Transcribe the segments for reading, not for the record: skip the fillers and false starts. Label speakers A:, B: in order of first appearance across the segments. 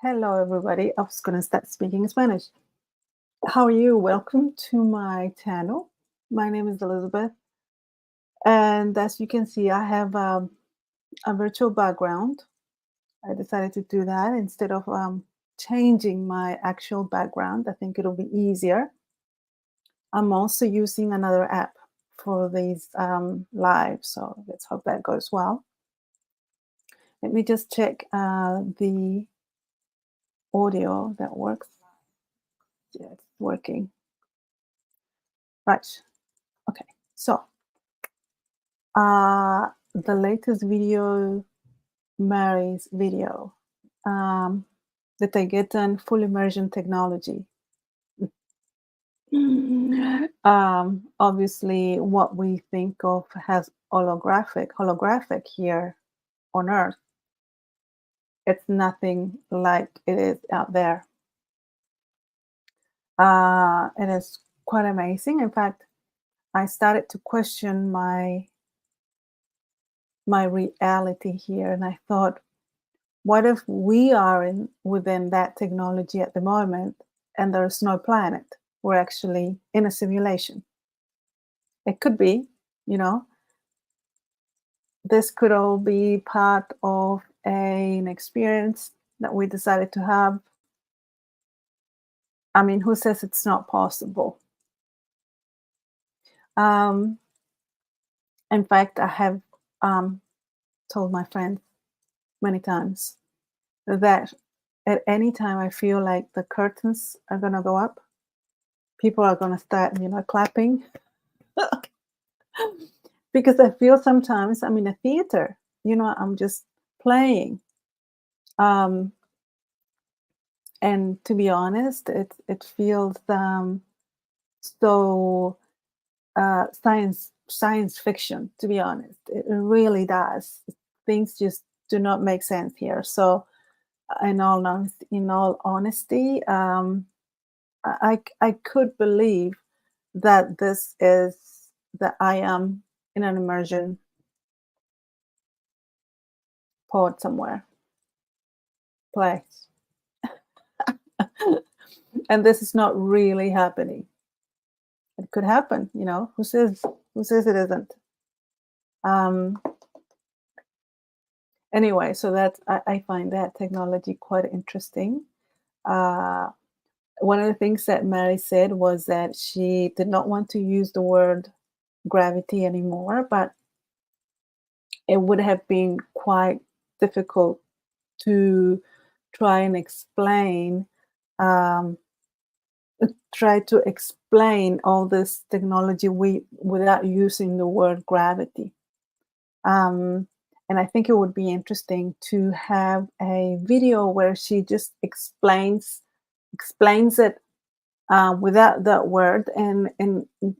A: Hello, everybody. I was going to start speaking Spanish. How are you? Welcome to my channel. My name is Elizabeth. And as you can see, I have a virtual background. I decided to do that instead of changing my actual background. I think it'll be easier. I'm also using another app for these live. So let's hope that goes well. Let me just check the audio that works. Yeah, it's working. Right. Okay. So the latest video, Mary's video, the Taygetan Full Immersion Technology. Obviously, what we think of has holographic here on Earth. It's nothing like it is out there. It is quite amazing. In fact, I started to question my reality here, and I thought, what if we are within that technology at the moment and there's no planet? We're actually in a simulation. It could be, you know, this could all be part of an experience that we decided to have. I mean, who says it's not possible? Um, in fact, I have told my friends many times that at any time I feel like the curtains are going to go up, people are going to start, clapping. Because I feel sometimes I'm in a theater, I'm just playing. And to be honest, it feels so science fiction. To be honest, it really does. Things just do not make sense here. So, in all honesty, I could believe that that I am in an immersion pod somewhere, place. And this is not really happening. It could happen, who says it isn't? Um, anyway, so I find that technology quite interesting. One of the things that Mary said was that she did not want to use the word gravity anymore, but it would have been quite difficult to try and explain um, try to explain all this technology without using the word gravity. And I think it would be interesting to have a video where she just explains it without that word and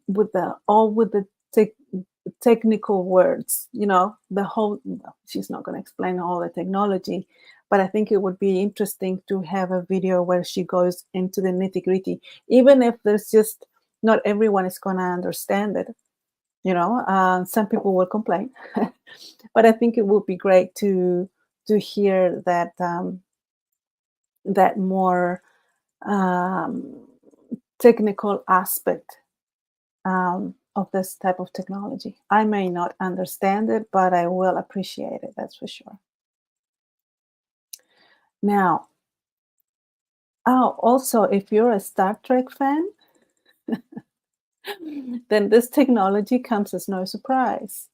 A: with the technical words. The whole. She's not going to explain all the technology, but I think it would be interesting to have a video where she goes into the nitty-gritty, even if there's just not everyone is going to understand it. Some people will complain, but I think it would be great to hear that that more technical aspect of this type of technology. I may not understand it, but I will appreciate it. That's for sure. Now, also, if you're a Star Trek fan, then this technology comes as no surprise.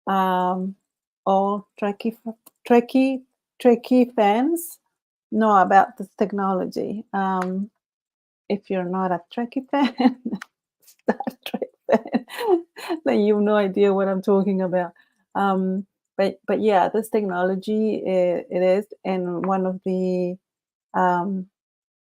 A: All Trekkie fans know about this technology. If you're not a Trekkie fan, Star Trek fan, then you have no idea what I'm talking about. But yeah, this technology it is in one of the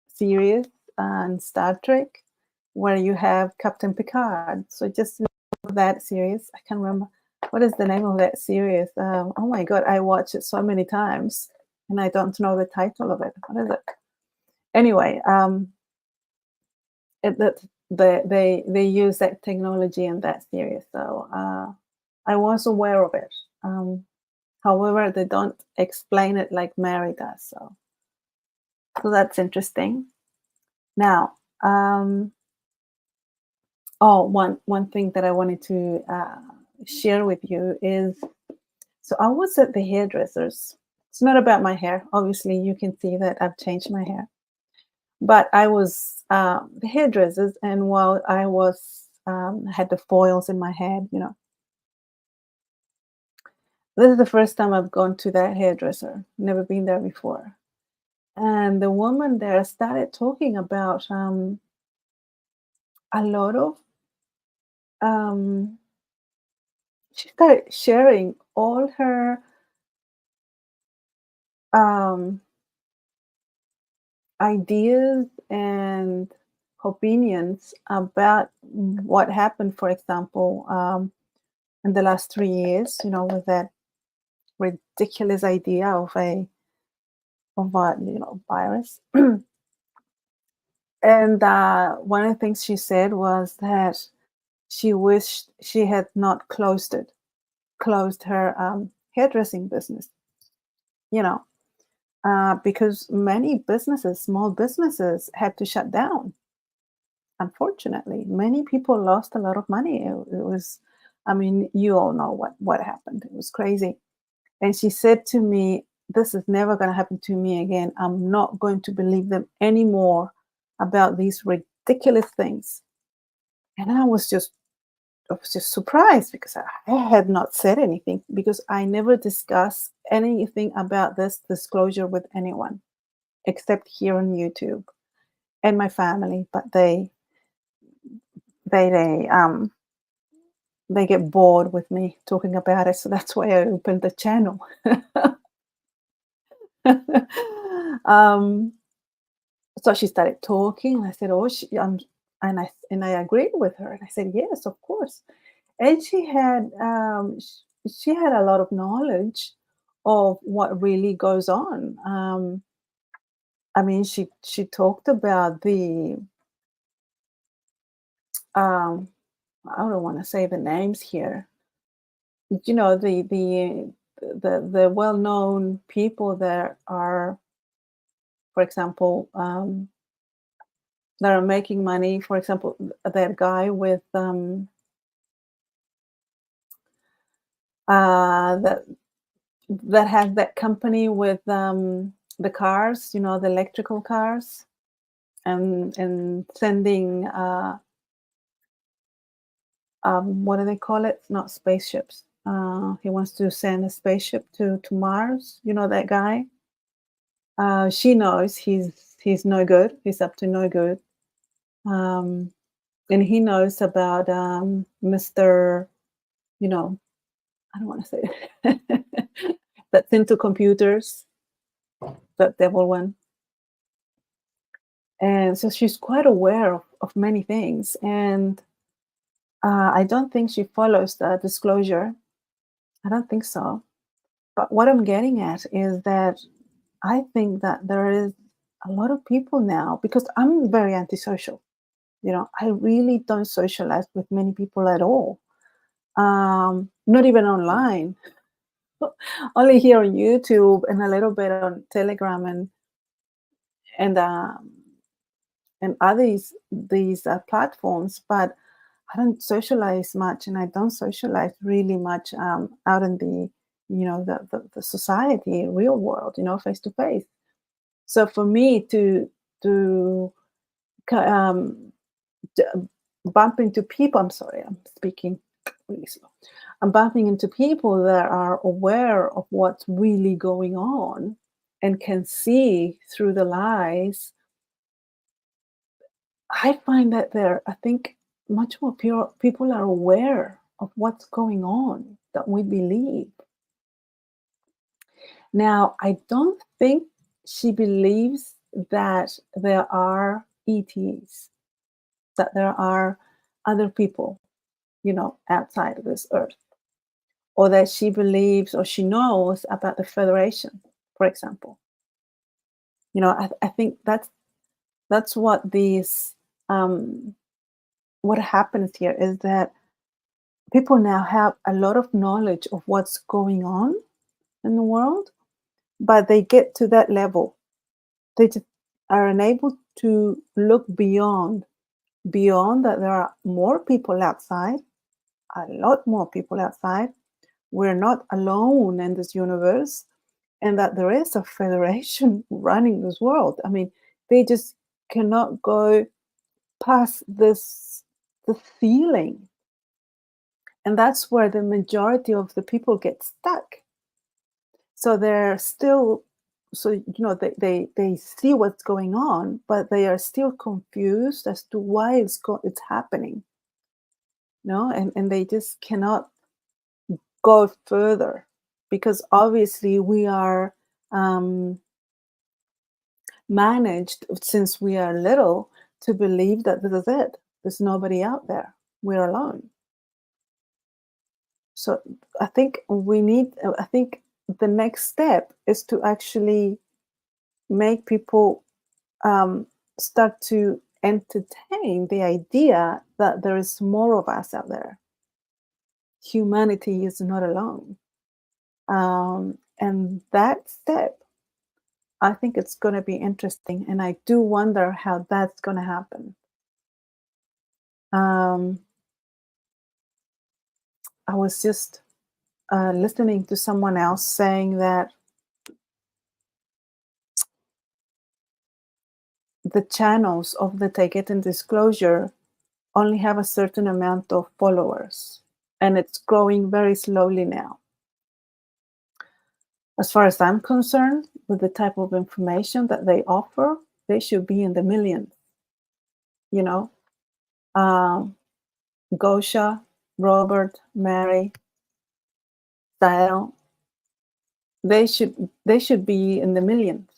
A: series on Star Trek where you have Captain Picard. So just that series, I can't remember what is the name of that series. Oh my god, I watched it so many times and I don't know the title of it. What is it? Anyway, they use that technology in that series, so I was aware of it. However, they don't explain it like Mary does. So So that's interesting. Now, one thing that I wanted to share with you is, so I was at the hairdressers. It's not about my hair. Obviously, you can see that I've changed my hair. But I was the hairdressers, and while I was had the foils in my head, this is the first time I've gone to that hairdresser. Never been there before. And the woman there started talking about a lot of. Um, she started sharing all her um, ideas and opinions about what happened, for example, in the last 3 years, with that ridiculous idea of a virus. And one of the things she said was that she wished she had not closed her hairdressing business. You know, because many businesses, small businesses, had to shut down. Unfortunately, many people lost a lot of money. It was, I mean, you all know what happened. It was crazy. And she said to me, "This is never going to happen to me again. I'm not going to believe them anymore about these ridiculous things." And I was just surprised because I had not said anything, because I never discuss anything about this disclosure with anyone except here on YouTube and my family. But they get bored with me talking about it, so that's why I opened the channel. um, so she started talking, and I said, "Oh, and I agreed with her, and I said, "Yes, of course." And she had a lot of knowledge of what really goes on. I mean, she talked about the um, I don't want to say the names here. The well-known people that are, for example, that are making money. For example, that guy with that has that company with the cars, the electrical cars, and sending what do they call it? Not spaceships. He wants to send a spaceship to Mars. You know that guy. She knows he's no good. He's up to no good. Um, and he knows about Mr. You know, I don't want to say it. That's into computers, that devil one. And so she's quite aware of many things. And I don't think she follows the disclosure. I don't think so. But what I'm getting at is that I think that there is a lot of people now, because I'm very antisocial. I really don't socialize with many people at all. Not even online, only here on YouTube and a little bit on Telegram and these platforms. But I don't socialize much, and I don't socialize really much out in the society, real world, face to face. So for me to c- um, d- bump into people, I'm sorry, I'm speaking really slow. I'm bumping into people that are aware of what's really going on and can see through the lies. I find that I think much more pure people are aware of what's going on that we believe. Now, I don't think she believes that there are ETs, that there are other people, outside of this earth, or that she believes or she knows about the Federation, for example. I think that's um, what happens here is that people now have a lot of knowledge of what's going on in the world, but they get to that level. They just are unable to look beyond that there are more people outside, a lot more people outside. We're not alone in this universe, and that there is a federation running this world. I mean, they just cannot go past the feeling, and that's where the majority of the people get stuck. So they're still, so they see what's going on, but they are still confused as to why it's happening. No, and they just cannot go further, because obviously we are managed since we are little to believe that this is it. There's nobody out there. We're alone. So I think the next step is to actually make people um, start to entertain the idea that there is more of us out there. Humanity is not alone. And that step, I think it's going to be interesting. And I do wonder how that's going to happen. Um, I was just listening to someone else saying that the channels of the Taygetan disclosure only have a certain amount of followers, and it's growing very slowly now. As far as I'm concerned, with the type of information that they offer, they should be in the millions. You know, um, Gosha, Robert, Mary, Dial, they should be in the millions,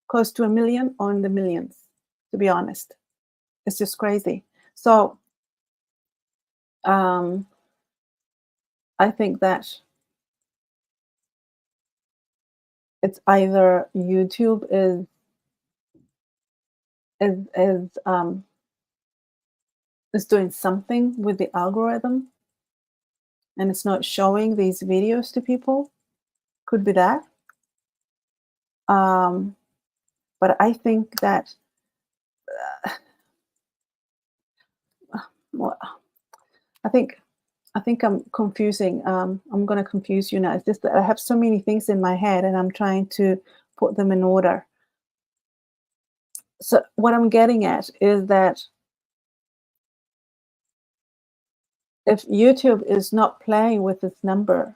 A: close to a million or in the millions. To be honest, it's just crazy. So um, I think that it's either YouTube is is doing something with the algorithm and it's not showing these videos to people. Could be that. Um, but I think that well, I think I think I'm confusing. I'm gonna confuse you now. It's just that I have so many things in my head and I'm trying to put them in order. So what I'm getting at is that if YouTube is not playing with this number,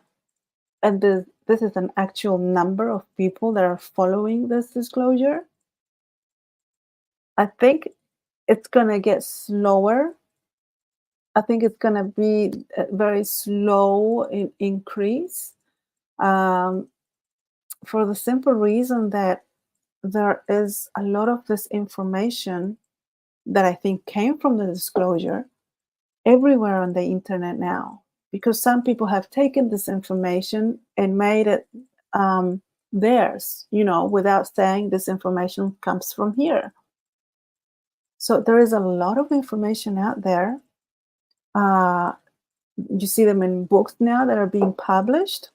A: and this is an actual number of people that are following this disclosure, I think it's gonna get slower. I think it's gonna be a very slow increase, um, for the simple reason that there is a lot of this information that I think came from the disclosure everywhere on the internet now, because some people have taken this information and made it theirs, without saying this information comes from here. So there is a lot of information out there. Uh, you see them in books now that are being published.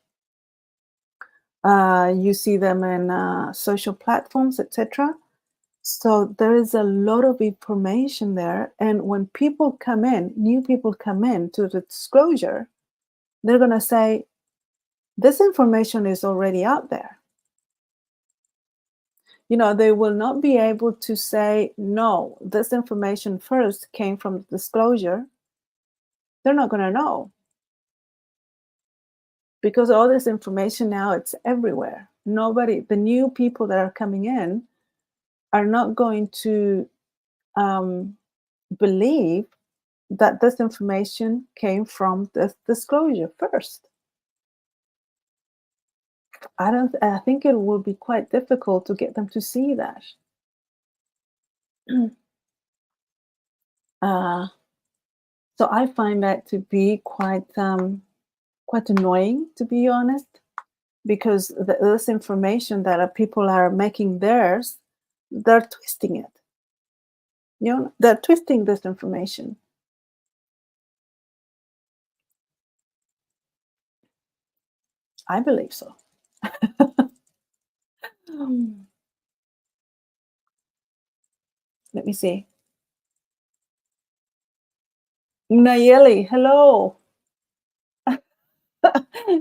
A: You see them in social platforms, etc. So there is a lot of information there. And when people come in, new people come in to the disclosure, they're going to say, this information is already out there. They will not be able to say, no, this information first came from the disclosure. They're not going to know, because all this information now, it's everywhere. The new people that are coming in are not going to believe that this information came from this disclosure first. I think it will be quite difficult to get them to see that. uh, so I find that to be quite annoying, to be honest, because this information that people are making theirs, they're twisting it. They're twisting this information. I believe so. Let me see. Nayeli, hello.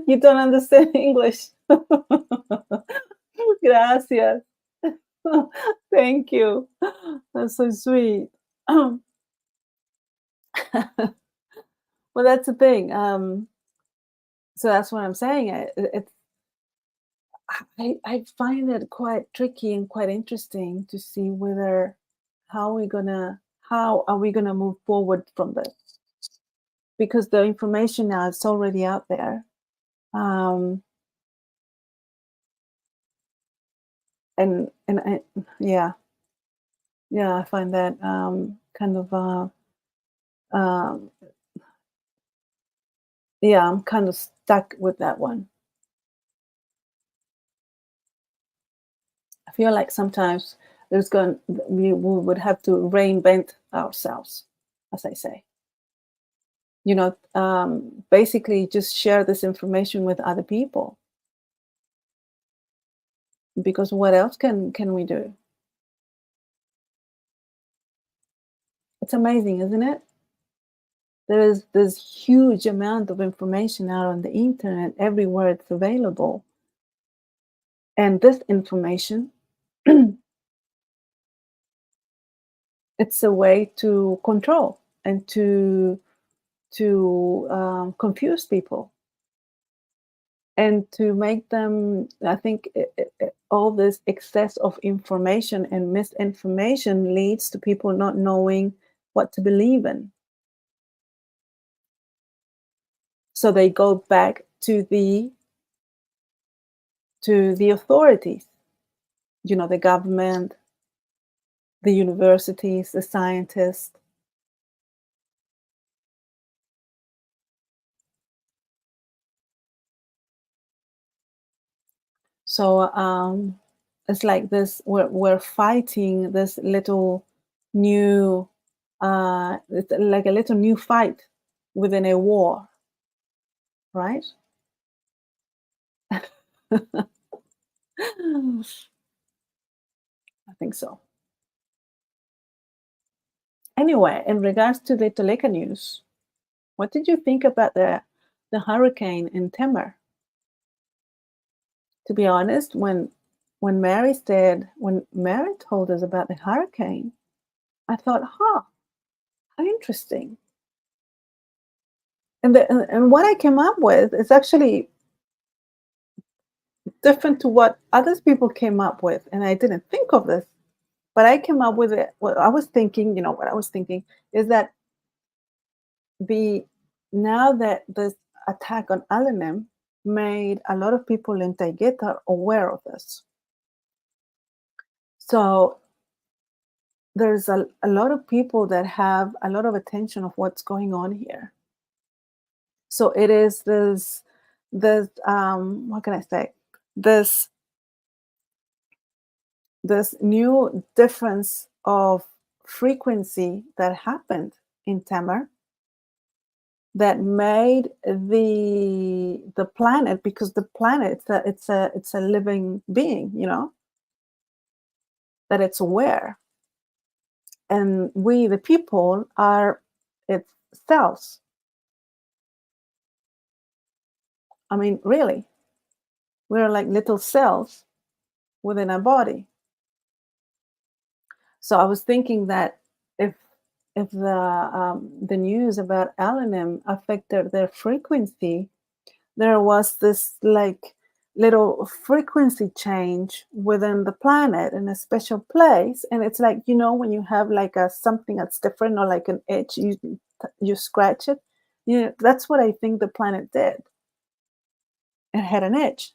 A: You don't understand English. Gracias. Thank you. That's so sweet. Well, that's the thing. So that's what I'm saying. I find it quite tricky and quite interesting to see whether how are we gonna move forward from this, because the information now is already out there. Um, and yeah, yeah, I find that kind of um, yeah, I'm kind of stuck with that one. I feel like sometimes we would have to reinvent ourselves, as I say. Basically just share this information with other people, because what else can we do? It's amazing, isn't it? There's this huge amount of information out on the internet everywhere it's available, and this information, it's a way to control and to confuse people, and to make them, I think, all this excess of information and misinformation leads to people not knowing what to believe in. So they go back to the authorities, the government, the universities, the scientists. So it's like this, we're fighting this little new, it's like a little new fight within a war, right? I think so. Anyway, in regards to the Toleka news, what did you think about the hurricane in Temmer? To be honest, when Mary told us about the hurricane, I thought, huh, how interesting. And what I came up with is actually different to what others people came up with, and I didn't think of this, but I came up with it. What I was thinking, what I was thinking is that the now that this attack on Alanim made a lot of people in Taygetan aware of this. So there's a lot of people that have a lot of attention of what's going on here. So it is this what can I say? This this new difference of frequency that happened in Temmer that made the planet, because the planet, it's a living being, that it's aware, and we the people are its cells. I mean, really, we're like little cells within a body. So I was thinking that if if the news about Alanim affected their frequency, there was this like little frequency change within the planet in a special place, and it's like, when you have like a something that's different, or like an itch, you scratch it. That's what I think the planet did. It had an itch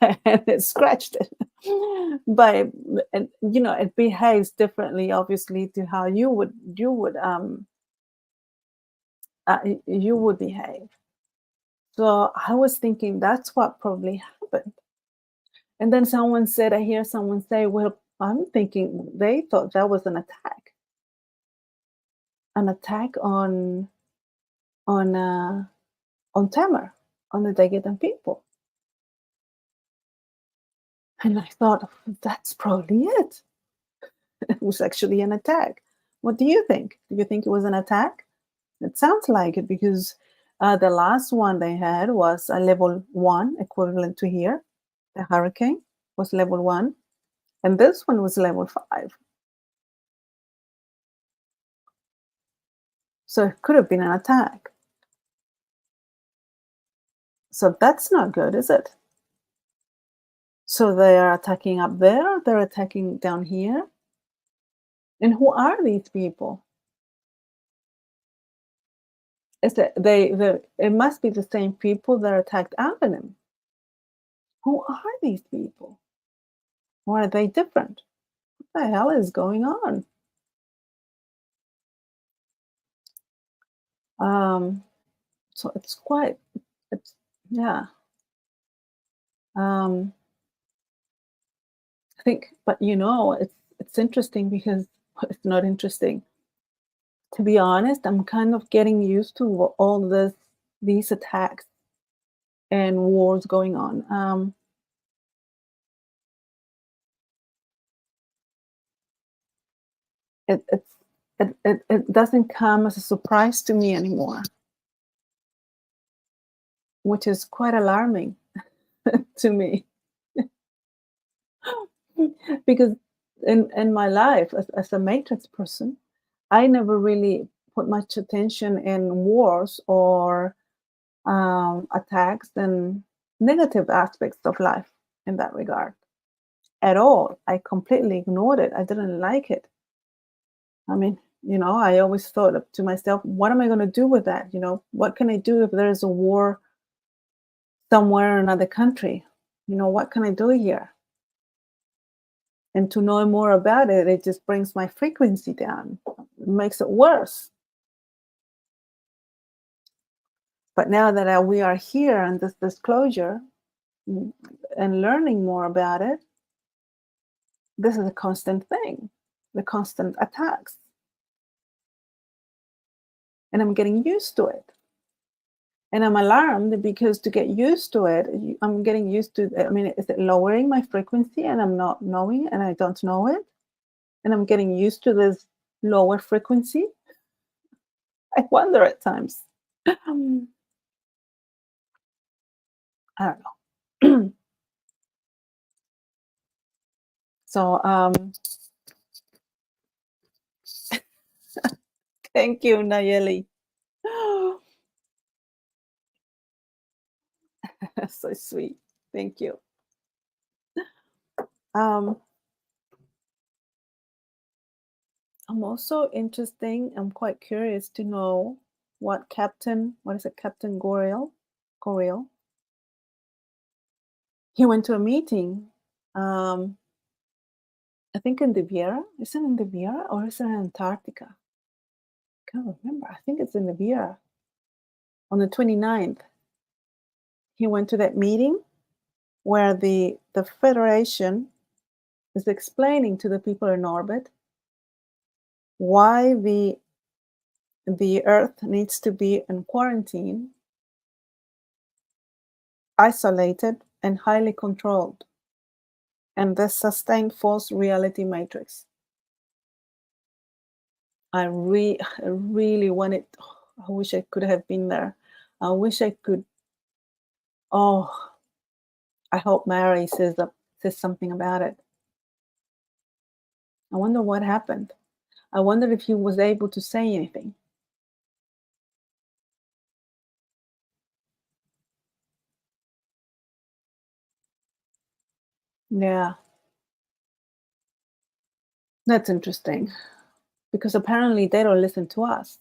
A: and it scratched it. But and it behaves differently, obviously, to how you would behave. So I was thinking that's what probably happened. And then I hear someone say, well, I'm thinking they thought that was an attack on Temmer, on the Dagetan people. And I thought, that's probably it. It was actually an attack. What do you think? Do you think it was an attack? It sounds like it because the last one they had was a level one, equivalent to here. The hurricane was level one, and this one was level five. So it could have been an attack. So that's not good, is it? So they are attacking up there, they're attacking down here. And who are these people? Is it it must be the same people that attacked Avenham. Who are these people? Why are they different? What the hell is going on? Um, so it's quite, it's yeah. Um, I think, but it's interesting because it's not interesting. To be honest, I'm kind of getting used to all these attacks and wars going on. It it's it doesn't come as a surprise to me anymore, which is quite alarming to me. Because in my life as a matrix person, I never really put much attention in wars or attacks and negative aspects of life in that regard at all. I completely ignored it. I didn't like it. I mean, I always thought to myself, what am I going to do with that? What can I do if there is a war somewhere in another country? What can I do here? And to know more about it, it just brings my frequency down. It makes it worse. But now that we are here and this disclosure and learning more about it, this is a constant thing, the constant attacks. And I'm getting used to it. And I'm alarmed because to get used to it, I'm getting used to it. I mean, is it lowering my frequency and I'm not knowing it and I don't know it? And I'm getting used to this lower frequency? I wonder at times. I don't know. So, thank you, Nayeli. So sweet. Thank you. Um, I'm also interesting. I'm quite curious to know what is it, Captain Goriel? He went to a meeting. Um, I think in the Viera. Is it in the Viera or is it in Antarctica? I can't remember. I think it's in the Viera. On the 29th, he went to that meeting where the Federation is explaining to the people in orbit why the Earth needs to be in quarantine, isolated, and highly controlled, and this sustained false reality matrix. I really wanted. I wish I could have been there. I wish I could. Oh, I hope Mary says something about it. I wonder what happened. I wonder if he was able to say anything. Yeah, that's interesting because apparently they don't listen to us.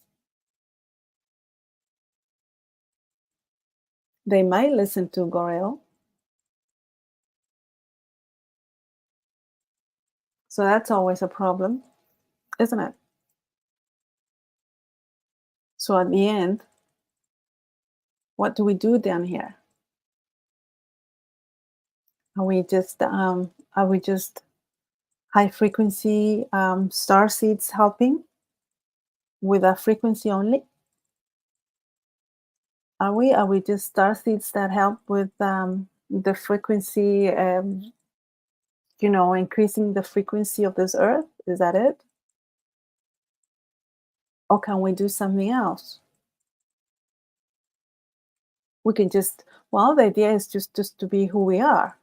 A: They might listen to Gorel. So that's always a problem, isn't it? So at the end, what do we do down here? Are we just high frequency star seeds helping with a frequency only? Are we just star seeds that help with the frequency, increasing the frequency of this earth? Is that it? Or can we do something else? We can just, well, the idea is just to be who we are.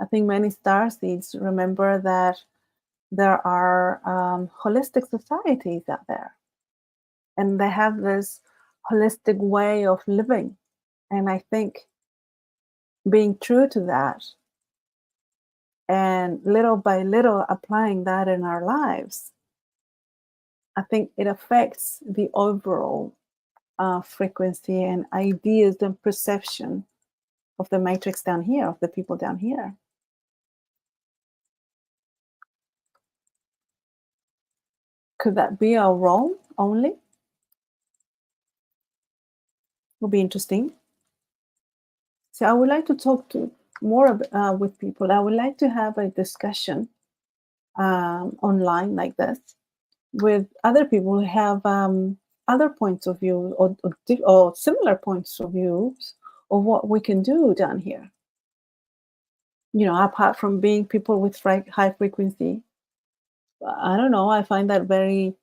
A: I think many star seeds remember that there are holistic societies out there, and they have this holistic way of living. And I think being true to that and little by little applying that in our lives, I think it affects the overall frequency and ideas and perception of the matrix down here, of the people down here. Could that be our role only? Will be interesting. So I would like to talk to more with people. I would like to have a discussion online like this with other people who have other points of view or similar points of views of what we can do down here. Apart from being people with high frequency, I don't know. I find that very.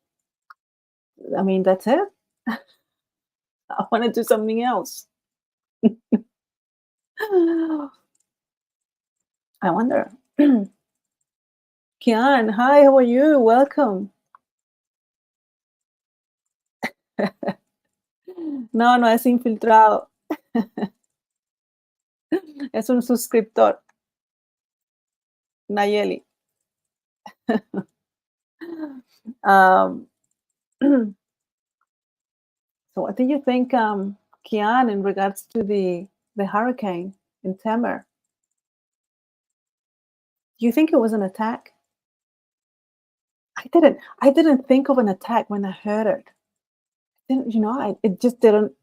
A: I mean, that's it. I want to do something else. I wonder. Kian, hi, how are you? Welcome. No, no es infiltrado. Es un suscriptor. Nayeli. um, so what do you think, Kian, in regards to the hurricane in Temmer? Do you think it was an attack? I didn't think of an attack when I heard it. It just didn't.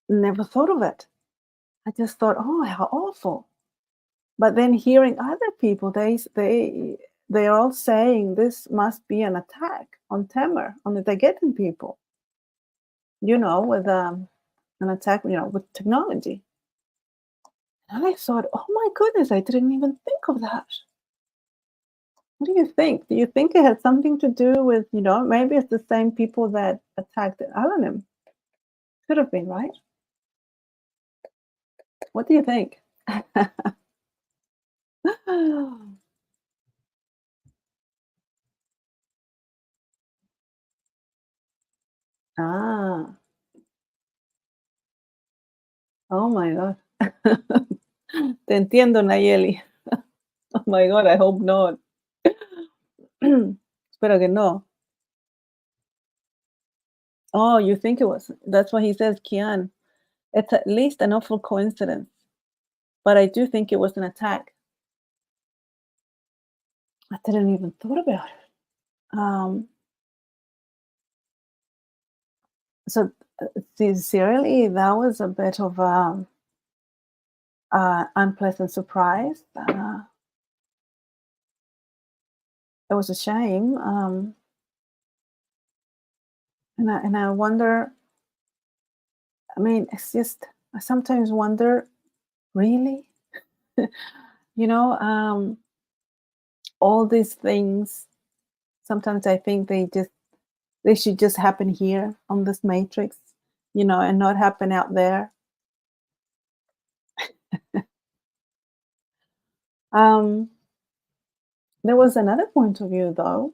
A: Never thought of it. I just thought, oh, how awful. But then hearing other people, they are all saying this must be an attack on Temmer, on the Taygetan people. With an attack, with technology. And I thought, oh my goodness, I didn't even think of that. What do you think? Do you think it had something to do with, maybe it's the same people that attacked Alanim? Could have been, right? What do you think? Ah, oh my God. Te entiendo, Nayeli. Oh my God, I hope not. Espero que no. Oh, you think it was? That's what he says, Kian. It's at least an awful coincidence, but I do think it was an attack. I didn't even thought about it. So sincerely, that was a bit of unpleasant surprise. It was a shame, and I wonder. I mean, it's just I sometimes wonder, really, all these things. Sometimes I think they should just happen here on this matrix, and not happen out there. Um, there was another point of view though,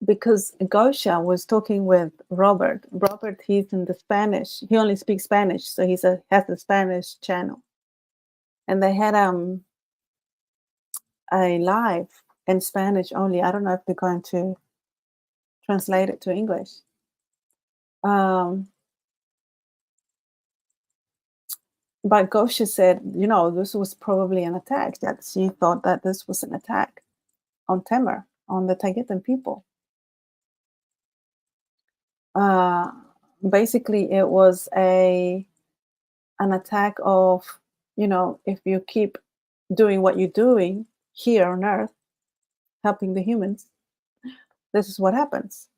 A: because Gosha was talking with Robert. Robert, he's in the Spanish. He only speaks Spanish, so has a Spanish channel, and they had a live in Spanish only. I don't know if they're going to translate it to English. But Gosha said, this was probably an attack. That she thought that this was an attack on Temmer, on the Taygetan people. Basically, it was an attack of, if you keep doing what you're doing here on Earth, helping the humans, this is what happens.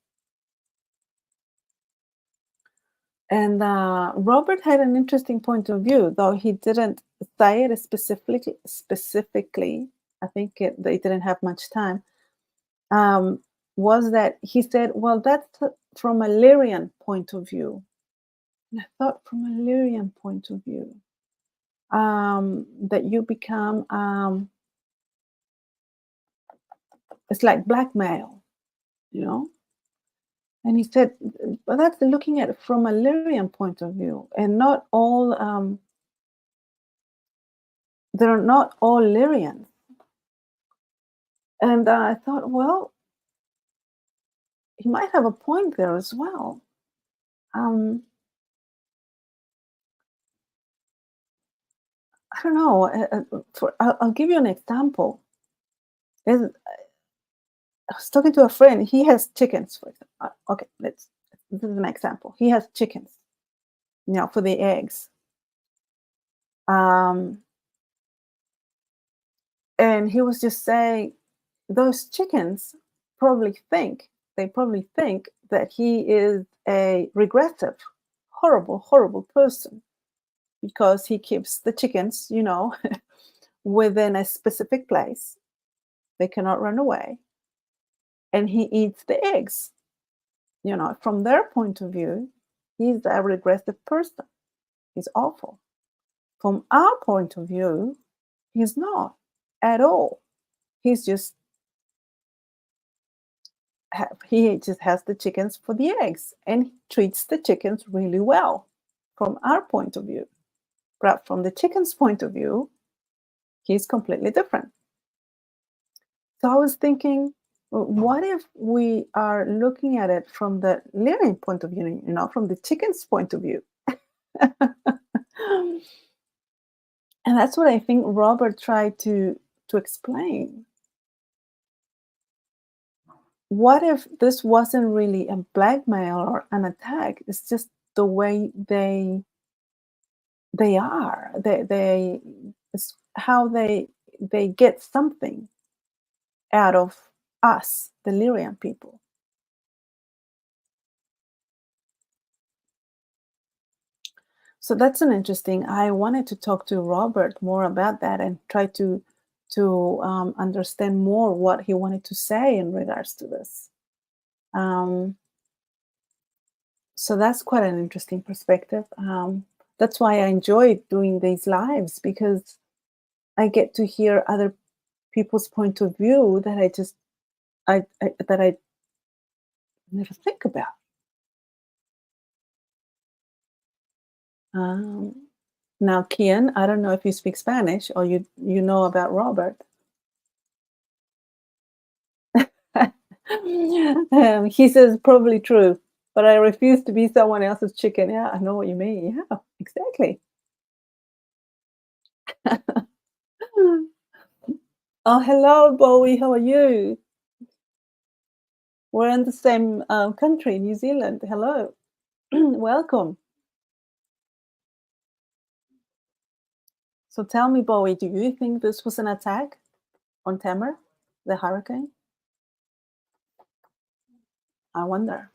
A: And Robert had an interesting point of view, though he didn't say it specifically. I think they didn't have much time, um, was that he said, well, that's from a Lyrian point of view. And I thought, from a Lyrian point of view, that you become, it's like blackmail, you know? And he said, well, that's looking at it from a Lyrian point of view, and not all, they're not all Lyrians. And I thought, well, he might have a point there as well. Um, I don't know. I'll give you an example. There's, I was talking to a friend. He has chickens, for example. Okay, this is an example. He has chickens, for the eggs. Um, and he was just saying those chickens probably think that he is a regressive, horrible, horrible person because he keeps the chickens, within a specific place. They cannot run away. And he eats the eggs. From their point of view, he's a regressive person. He's awful. From our point of view, he's not at all. He's just he just has the chickens for the eggs, and he treats the chickens really well from our point of view. But from the chicken's point of view, he's completely different. So I was thinking, well, what if we are looking at it from the living point of view, from the chicken's point of view? And that's what I think Robert tried to explain. What if this wasn't really a blackmail or an attack? It's just the way they are. It's how they get something out of us, the Lyrian people. So that's an interesting. I wanted to talk to Robert more about that and try to understand more what he wanted to say in regards to this. Um, so that's quite an interesting perspective. That's why I enjoy doing these lives, because I get to hear other people's point of view that I never think about. Um, Now, Kian, I don't know if you speak Spanish or you know about Robert. He says probably true, but I refuse to be someone else's chicken. Yeah, I know what you mean. Yeah, exactly. Oh, hello, Bowie. How are you? We're in the same country, New Zealand. Hello. Welcome. So tell me, Bowie, do you think this was an attack on Temmer, the hurricane? I wonder.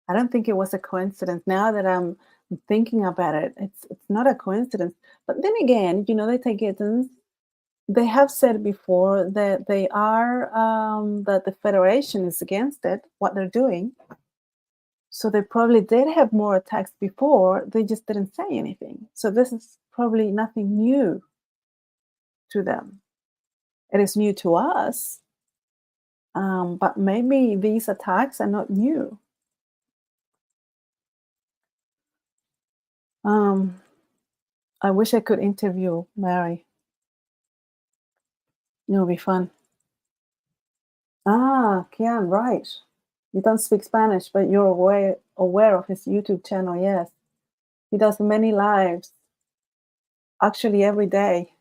A: I don't think it was a coincidence. Now that I'm thinking about it, it's not a coincidence. But then again, the Taygetans, they have said before that they are that the Federation is against it, what they're doing. So they probably did have more attacks before. They just didn't say anything. So this is probably nothing new to them. It is new to us, but maybe these attacks are not new. Um, I wish I could interview Mary. It would be fun. Ah, Kian, right. You don't speak Spanish, but you're aware of his YouTube channel. Yes, he does many lives, actually every day,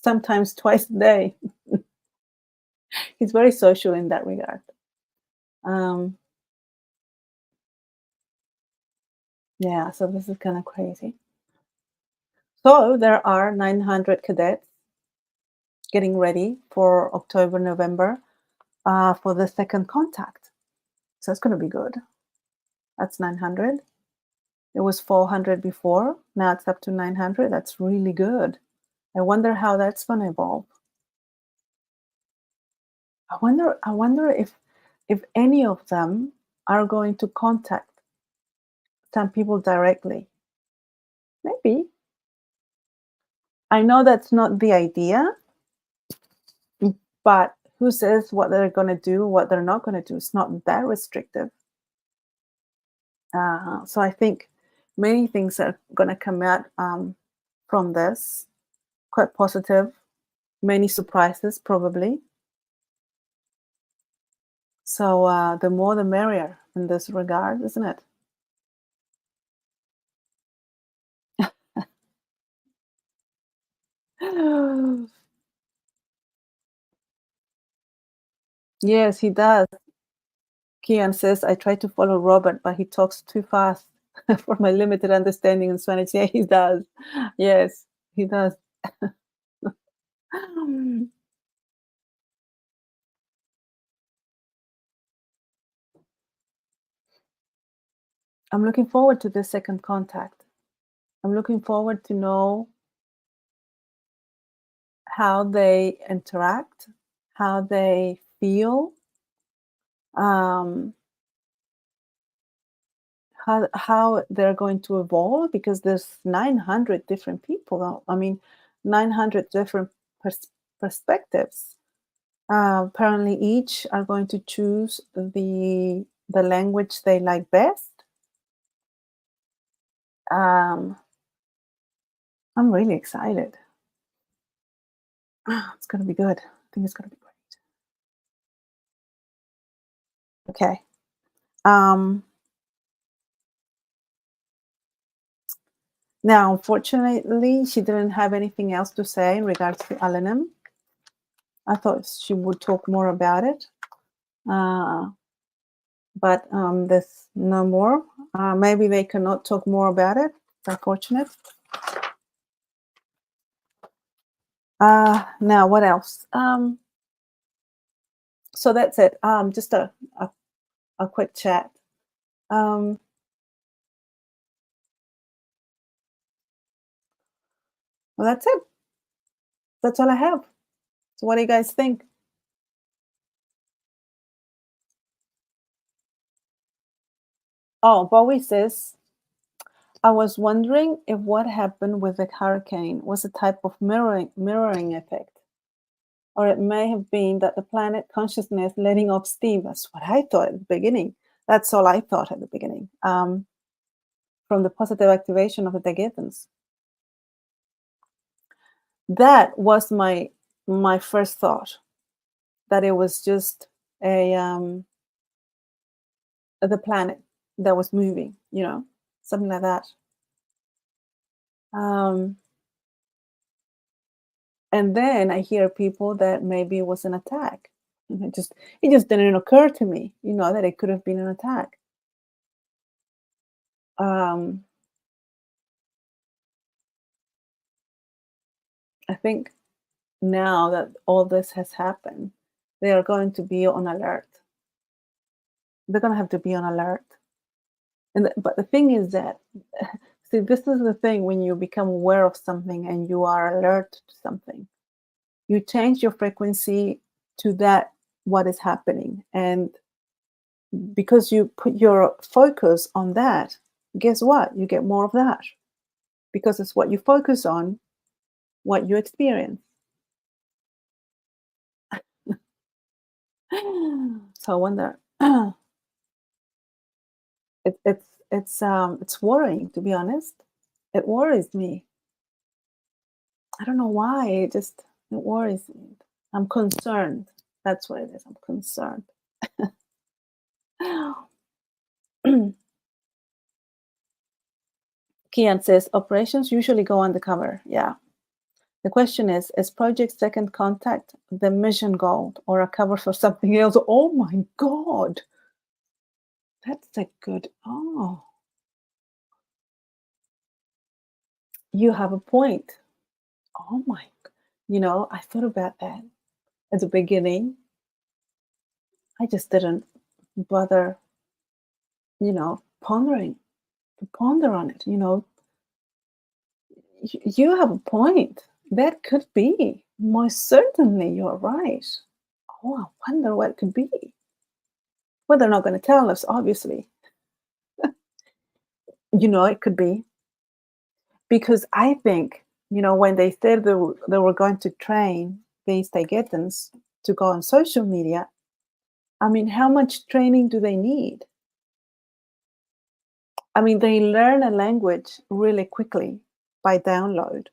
A: sometimes twice a day. He's very social in that regard. Um, yeah, so this is kind of crazy. So there are 900 cadets getting ready for October, November for the second contact. So it's going to be good. That's 900. It was 400 before. Now it's up to 900. That's really good. I wonder how that's going to evolve. I wonder if any of them are going to contact some people directly. Maybe. I know that's not the idea, but who says what they're going to do, what they're not going to do? It's not that restrictive. So I think many things are going to come out from this quite positive. Many surprises, probably. So the more the merrier in this regard, isn't it? Yes, he does. Kian says, I try to follow Robert, but he talks too fast for my limited understanding in Spanish. Yeah, he does. Yes, he does. I'm looking forward to the second contact. I'm looking forward to know how they interact, how they feel, um, how they're going to evolve because there's 900 different people. I mean, 900 different pers- perspectives. Apparently, each are going to choose the language they like best. Um, I'm really excited. It's going to be good. I think it's going to be great. Okay. Um, Now, unfortunately, she didn't have anything else to say in regards to Alanim. I thought she would talk more about it, uh, but there's no more. Maybe they cannot talk more about it. It's unfortunate. Now, what else? So that's it. Just a quick chat. Um, well, that's it. That's all I have. So, what do you guys think? Oh, Bowie says, I was wondering if what happened with the hurricane was a type of mirroring effect, or it may have been that the planet consciousness letting off steam. That's what I thought at the beginning. That's all I thought at the beginning. From the positive activation of the Taygetans. That was my first thought, that it was just a the planet that was moving, something like that. Um, and then I hear people that maybe it was an attack. And it just didn't occur to me, that it could have been an attack. Um, I think now that all this has happened, they are going to be on alert. They're going to have to be on alert. But the thing is that, see, this is the thing when you become aware of something and you are alert to something, you change your frequency to that what is happening, and because you put your focus on that, guess what? You get more of that because it's what you focus on, what you experience. So I wonder. It's worrying, to be honest. It worries me. I don't know why. It worries me. I'm concerned. That's what it is. I'm concerned. Kian says operations usually go undercover. Yeah. The question is Project Second Contact the mission goal or a cover for something else? Oh my God. That's a good. Oh, you have a point. Oh my. I thought about that at the beginning. I just didn't bother, pondering to ponder on it. You have a point. That could be. Most certainly, you're right. Oh, I wonder what it could be. Well, they're not going to tell us, obviously. It could be because I think, when they said they were going to train these Taygetans to go on social media, I mean, how much training do they need? I mean, they learn a language really quickly by download.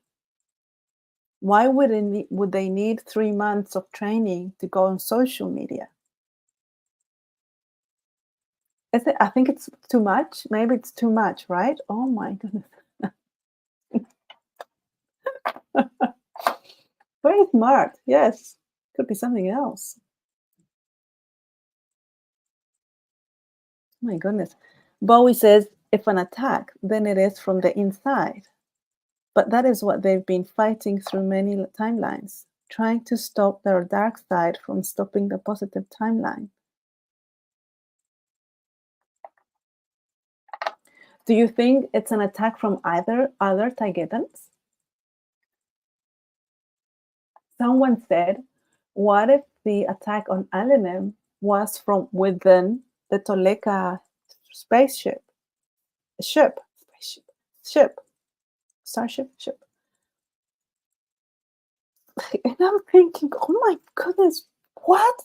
A: Why would they need 3 months of training to go on social media? I think it's too much. Maybe it's too much, right? Oh my goodness. Very smart. Yes. Could be something else. My goodness. Bowie says if an attack, then it is from the inside. But that is what they've been fighting through many timelines, trying to stop their dark side from stopping the positive timeline. Do you think it's an attack from either other Taygetans? Someone said, what if the attack on Alanim was from within the Toleka spaceship? Ship, spaceship, ship, starship, ship. And I'm thinking, oh my goodness, what?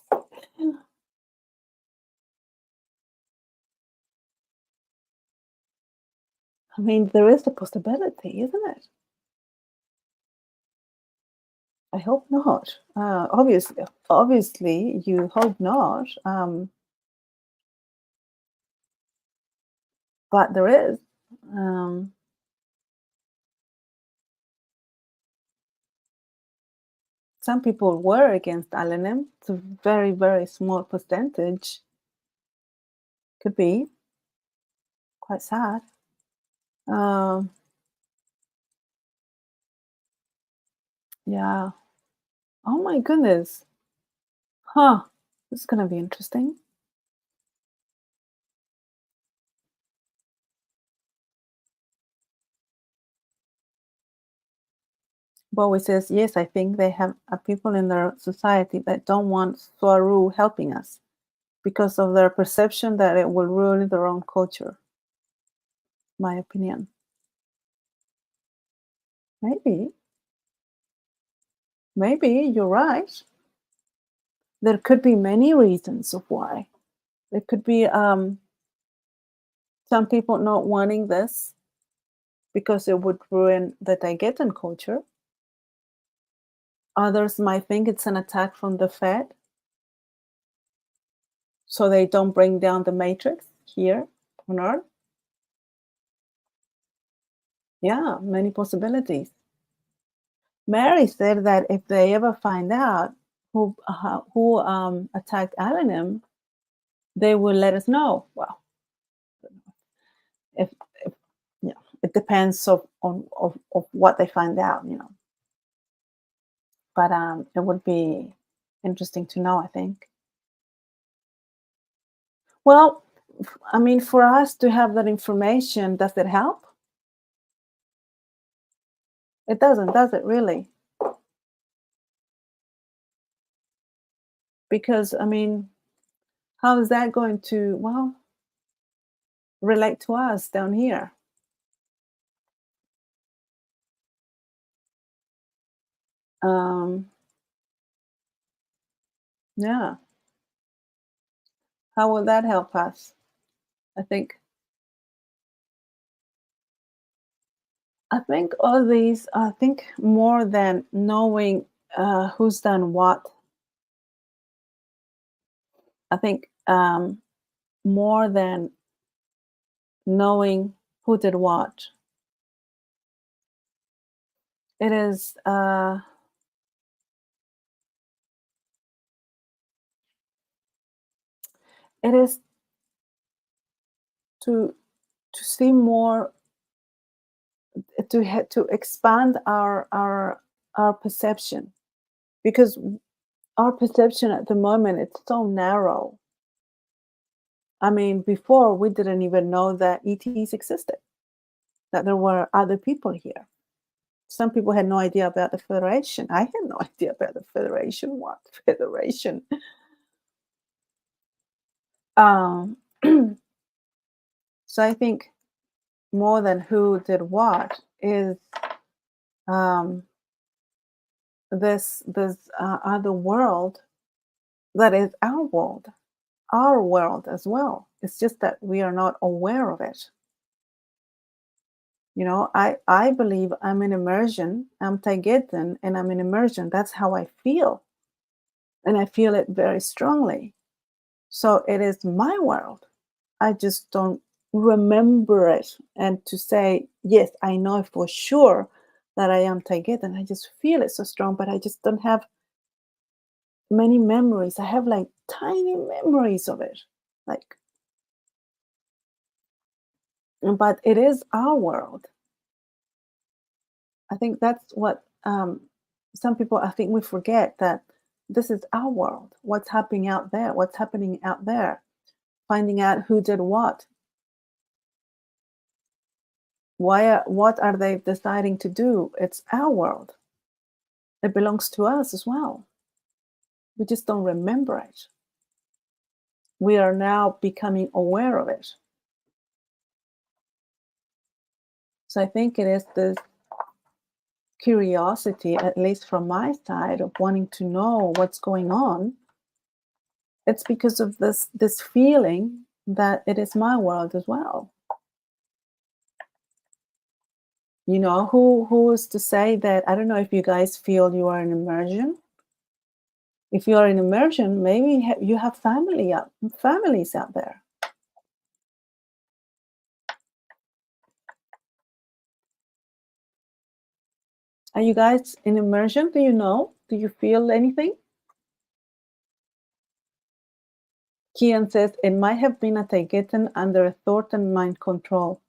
A: I mean, there is a possibility, isn't it? I hope not. Obviously, you hope not. But there is. Um, some people were against Alanim. It's a very, very small percentage. Could be quite sad. Um, yeah. Oh my goodness. Huh. This is gonna be interesting. Bowie says, yes, I think they have people in their society that don't want Swaru helping us because of their perception that it will ruin their own culture. My opinion. Maybe. Maybe you're right. There could be many reasons of why. There could be some people not wanting this because it would ruin the Taygetan culture. Others might think it's an attack from the Fed, so they don't bring down the matrix here on Earth. Yeah, many possibilities. Mary said that if they ever find out who attacked Alanim, they will let us know. Well, if it depends of what they find out. But it would be interesting to know, I think. Well, I mean, for us to have that information, does it help? It doesn't, does it really? Because, I mean, how is that going to, well, relate to us down here? Um, yeah. How will that help us? I think all these, I think more than knowing who's done what, I think more than knowing who did what, it is it is to see more, to expand our perception, because our perception at the moment, it's so narrow. I mean, before we didn't even know that ETs existed, that there were other people here. Some people had no idea about the Federation. I had no idea about the Federation. What Federation? Um, so I think more than who did what is um, this other world that is our world as well. It's just that we are not aware of it. You know, I believe I'm in immersion. I'm Taygetan, and I'm in immersion. That's how I feel, and I feel it very strongly. So it is my world. I just don't remember it. And to say, yes, I know for sure that I am Taygetan, I just feel it so strong, but I just don't have many memories. I have like tiny memories of it. Like, but it is our world. I think that's what some people, I think we forget that this is our world. What's happening out there? What's happening out there? Finding out who did what. What are they deciding to do? It's our world. It belongs to us as well. We just don't remember it. We are now becoming aware of it. So I think it is this curiosity, at least from my side, of wanting to know what's going on. It's because of this feeling that it is my world as well. You know, who is to say that? I don't know if you guys feel you are in immersion. If you are in immersion, maybe you have families out there. Are you guys in immersion? Do you know? Do you feel anything? Kian says it might have been a Taygetan under a thought and mind control.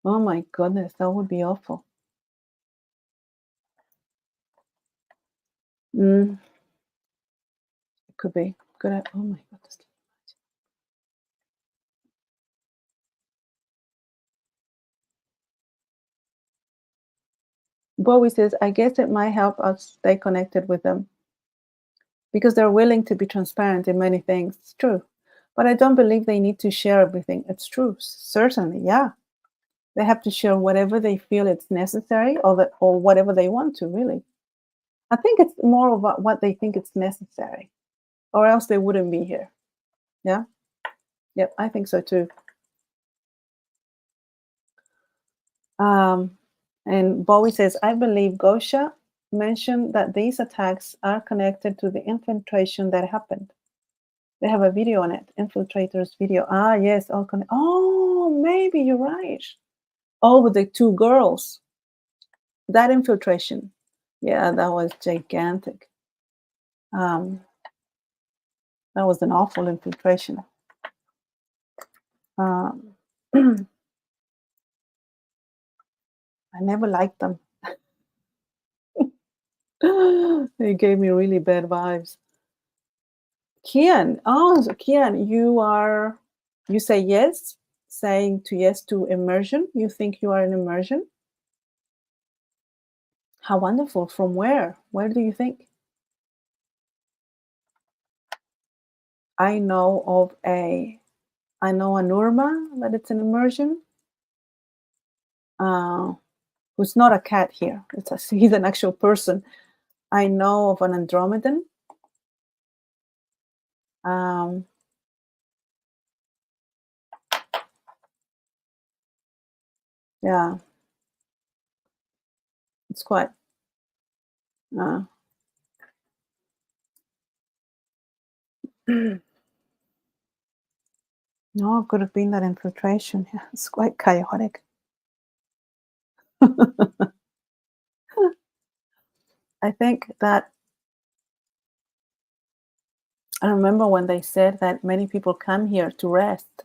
A: Oh my goodness, that would be awful. Mm, it could be. Oh my goodness. Bowie says, I guess it might help us stay connected with them because they're willing to be transparent in many things. It's true. But I don't believe they need to share everything. It's true. Certainly, yeah. They have to share whatever they feel it's necessary or whatever they want to, really. I think it's more about what they think it's necessary, or else they wouldn't be here. Yeah. Yep. I think so too. Um, and Bowie says, I believe Gosha mentioned that these attacks are connected to the infiltration that happened. They have a video on it, infiltrators video. Ah, yes. Oh, maybe you're right. Oh, with the two girls. That infiltration. Yeah, that was gigantic. Um, that was an awful infiltration. Um, I never liked them. They gave me really bad vibes. Kian, oh, so Kian, you say yes, saying to yes to immersion. You think you are in immersion? How wonderful. From where? Where do you think? I know a Norma that it's an immersion. Uh, who's not a cat here. He's an actual person. I know of an Andromedan. Um, yeah, it's quite. Uh, no, it could have been that infiltration. Yeah, it's quite chaotic. I think that I remember when they said that many people come here to rest.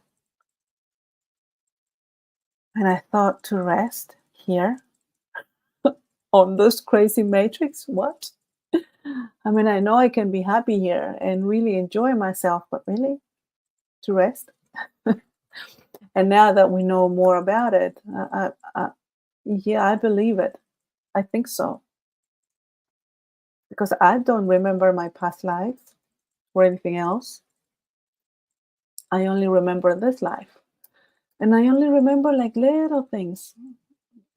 A: And I thought, to rest here on this crazy matrix? What? I mean, I know I can be happy here and really enjoy myself, but really, to rest? And now that we know more about it, yeah, I believe it. I think so, because I don't remember my past lives or anything else. I only remember this life. And I only remember like little things.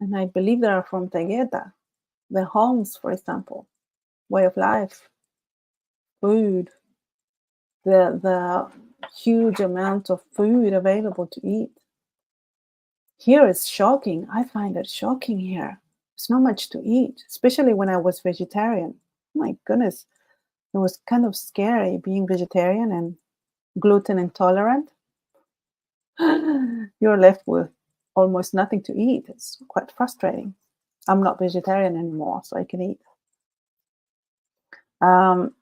A: And I believe they are from Taygetan. The homes, for example, way of life, food, the huge amount of food available to eat. Here is shocking. I find it shocking here. There's not much to eat, especially when I was vegetarian. My goodness, it was kind of scary being vegetarian and gluten intolerant. You're left with almost nothing to eat. It's quite frustrating. I'm not vegetarian anymore, so I can eat. Um,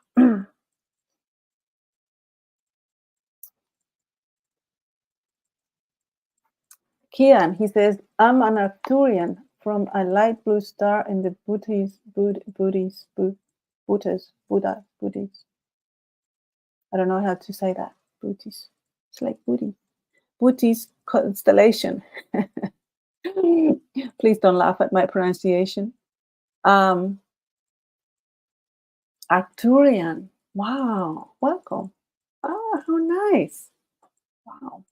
A: Kian, he says, I'm an Arcturian from a light blue star in the Buddhas. I don't know how to say that. Booties. It's like booty. Booties constellation. Please don't laugh at my pronunciation. Um, Arcturian. Wow. Welcome. Ah, how nice. Wow.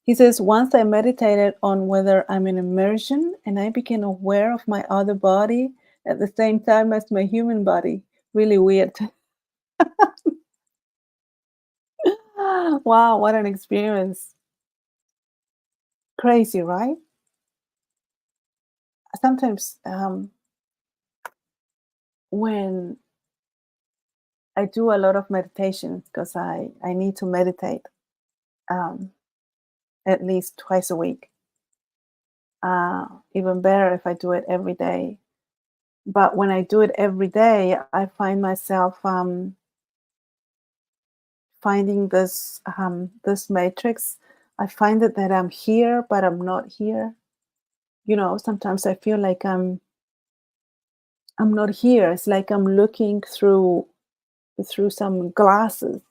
A: He says, once I meditated on whether I'm in immersion and I became aware of my other body at the same time as my human body. Really weird. Wow, what an experience. Crazy, right? Sometimes when I do a lot of meditation, because I need to meditate um, at least twice a week. Even better if I do it every day. But when I do it every day, I find myself finding this matrix. I find it that I'm here, but I'm not here. You know, sometimes I feel like I'm not here. It's like I'm looking through some glasses,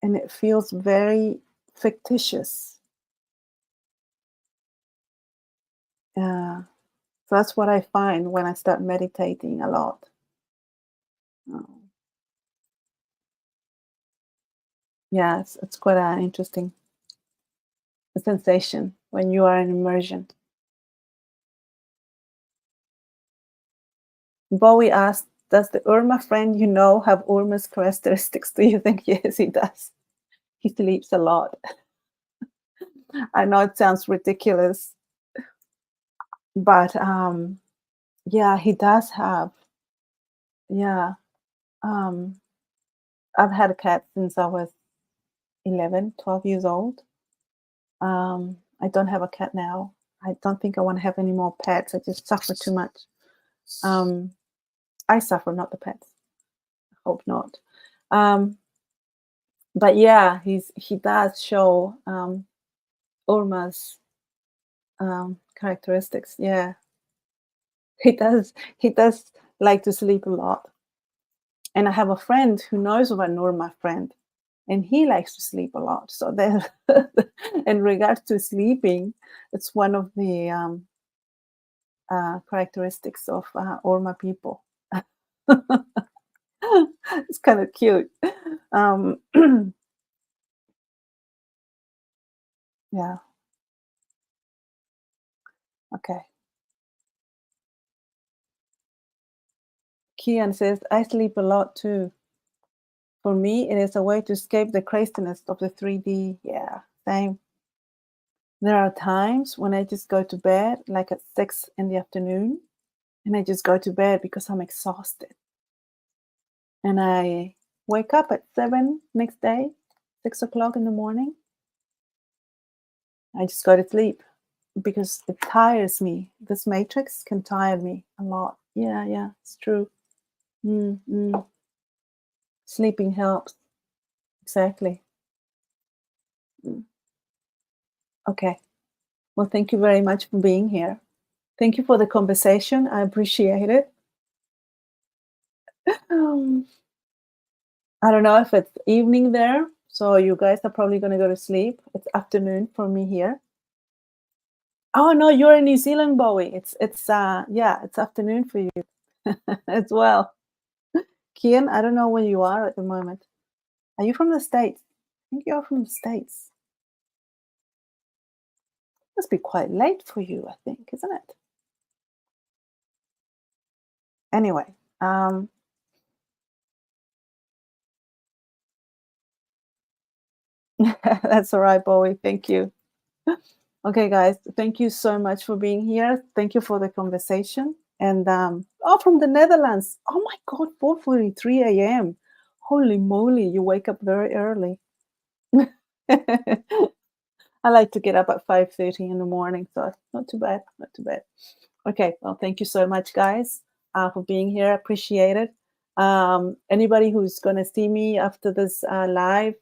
A: and it feels very fictitious. Uh, so that's what I find when I start meditating a lot. Um, yeah, it's quite an interesting sensation when you are in immersion. Bowie asked, does the Urma friend you know have Urma's characteristics? Do you think? Yes, he does. He sleeps a lot. I know it sounds ridiculous, but yeah, he does have. Yeah, um, I've had a cat since I was 11, 12 years old. I don't have a cat now. I don't think I want to have any more pets. I just suffer too much. Um, I suffer, not the pets. I hope not. Um, but yeah, he does show Urma's characteristics. Yeah, he does. He does like to sleep a lot. And I have a friend who knows of a Urma friend, and he likes to sleep a lot. So then, in regards to sleeping, it's one of the characteristics of Orma people. It's kind of cute. Um, yeah. Okay. Kian says, I sleep a lot too. For me, it is a way to escape the craziness of the 3D. Yeah, same. There are times when I just go to bed, like at 6 in the afternoon, and I just go to bed because I'm exhausted. And I wake up at 7 next day, 6 o'clock in the morning. I just go to sleep because it tires me. This matrix can tire me a lot. Yeah, yeah, it's true. Mm. Sleeping helps. Exactly. Mm. Okay. Well, thank you very much for being here. Thank you for the conversation. I appreciate it. Um, I don't know if it's evening there, so you guys are probably going to go to sleep. It's afternoon for me here. Oh no, you're in New Zealand, Bowie. Yeah, it's afternoon for you as well. Kian, I don't know where you are at the moment. Are you from the States? I think you're from the States. Must be quite late for you, I think, isn't it? Anyway, that's all right, Bowie. Thank you. Okay, guys, thank you so much for being here. Thank you for the conversation. And oh, from the Netherlands. Oh my God, 4:43 a.m. Holy moly, you wake up very early. I like to get up at 5:30 in the morning, so not too bad, not too bad. Okay, well, thank you so much, guys, for being here. Appreciate it. Anybody who's going to see me after this live,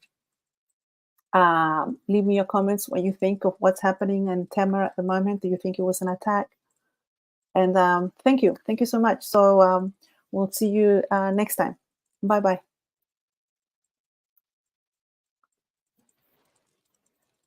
A: leave me your comments what you think of what's happening in Temmer at the moment. Do you think it was an attack? And thank you so much. So we'll see you next time. Bye bye.